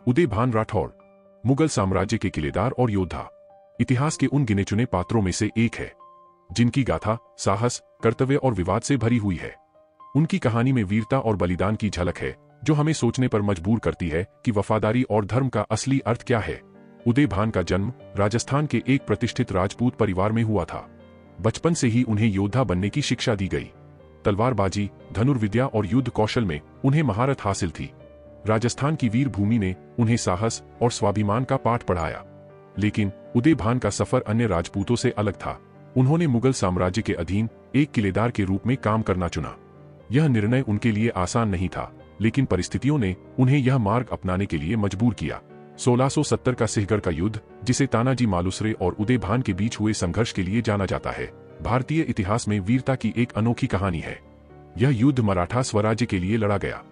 उदयभान राठौर मुगल साम्राज्य के किलेदार और योद्धा, इतिहास के उन गिने चुने पात्रों में से एक है जिनकी गाथा साहस, कर्तव्य और विवाद से भरी हुई है। उनकी कहानी में वीरता और बलिदान की झलक है जो हमें सोचने पर मजबूर करती है कि वफादारी और धर्म का असली अर्थ क्या है। उदयभान का जन्म राजस्थान के एक प्रतिष्ठित राजपूत परिवार में हुआ था। बचपन से ही उन्हें योद्धा बनने की शिक्षा दी गई। तलवारबाजी, धनुर्विद्या और युद्ध कौशल में उन्हें महारत हासिल थी। राजस्थान की वीर भूमि ने उन्हें साहस और स्वाभिमान का पाठ पढ़ाया। लेकिन उदयभान का सफर अन्य राजपूतों से अलग था। उन्होंने मुगल साम्राज्य के अधीन एक किलेदार के रूप में काम करना चुना। यह निर्णय उनके लिए आसान नहीं था, लेकिन परिस्थितियों ने उन्हें यह मार्ग अपनाने के लिए मजबूर किया। 1670 का सिहगढ़ का युद्ध, जिसे तानाजी मालुसरे और उदयभान के बीच हुए संघर्ष के लिए जाना जाता है, भारतीय इतिहास में वीरता की एक अनोखी कहानी है। यह युद्ध मराठा स्वराज्य के लिए लड़ा गया,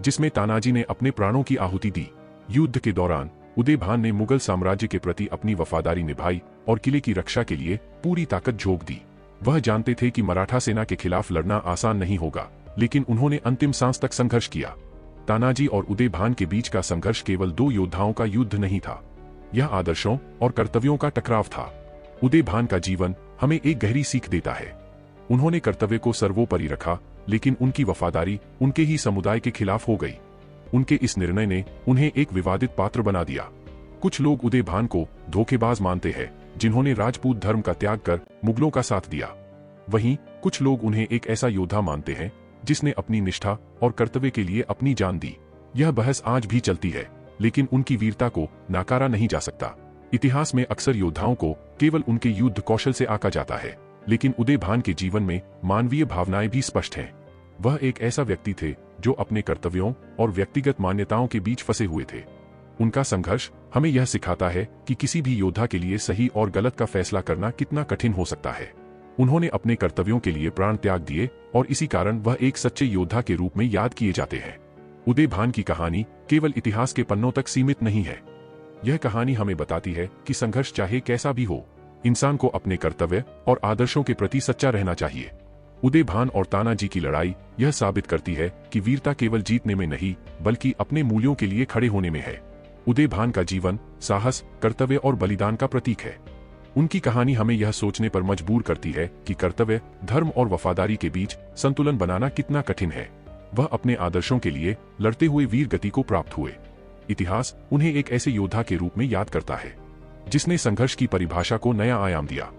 जिसमें तानाजी ने अपने प्राणों की आहुति दी। युद्ध के दौरान उदयभान ने मुगल साम्राज्य के प्रति अपनी वफादारी निभाई और किले की रक्षा के लिए पूरी ताकत झोंक दी। वह जानते थे कि मराठा सेना के खिलाफ लड़ना आसान नहीं होगा, लेकिन उन्होंने अंतिम सांस तक संघर्ष किया। तानाजी और उदयभान के बीच का संघर्ष केवल दो योद्धाओं का युद्ध नहीं था, यह आदर्शों और कर्तव्यों का टकराव था। उदयभान का जीवन हमें एक गहरी सीख देता है। उन्होंने कर्तव्य को सर्वोपरि रखा, लेकिन उनकी वफादारी उनके ही समुदाय के खिलाफ हो गई। उनके इस निर्णय ने उन्हें एक विवादित पात्र बना दिया। कुछ लोग उदयभान को धोखेबाज मानते हैं, जिन्होंने राजपूत धर्म का त्याग कर मुगलों का साथ दिया। वहीं कुछ लोग उन्हें एक ऐसा योद्धा मानते हैं जिसने अपनी निष्ठा और कर्तव्य के लिए अपनी जान दी। यह बहस आज भी चलती है, लेकिन उनकी वीरता को नकारा नहीं जा सकता। इतिहास में अक्सर योद्धाओं को केवल उनके युद्ध कौशल से आंका जाता है, लेकिन उदयभान के जीवन में मानवीय भावनाएं भी स्पष्ट हैं। वह एक ऐसा व्यक्ति थे जो अपने कर्तव्यों और व्यक्तिगत मान्यताओं के बीच फंसे हुए थे। उनका संघर्ष हमें यह सिखाता है कि किसी भी योद्धा के लिए सही और गलत का फैसला करना कितना कठिन हो सकता है। उन्होंने अपने कर्तव्यों के लिए प्राण त्याग दिए और इसी कारण वह एक सच्चे योद्धा के रूप में याद किए जाते हैं। उदयभान की कहानी केवल इतिहास के पन्नों तक सीमित नहीं है। यह कहानी हमें बताती है कि संघर्ष चाहे कैसा भी हो, इंसान को अपने कर्तव्य और आदर्शों के प्रति सच्चा रहना चाहिए। उदयभान और तानाजी की लड़ाई यह साबित करती है कि वीरता केवल जीतने में नहीं, बल्कि अपने मूल्यों के लिए खड़े होने में है। उदयभान का जीवन साहस, कर्तव्य और बलिदान का प्रतीक है। उनकी कहानी हमें यह सोचने पर मजबूर करती है कि कर्तव्य, धर्म और वफादारी के बीच संतुलन बनाना कितना कठिन है। वह अपने आदर्शों के लिए लड़ते हुए वीर गति को प्राप्त हुए। इतिहास उन्हें एक ऐसे योद्धा के रूप में याद करता है जिसने संघर्ष की परिभाषा को नया आयाम दिया।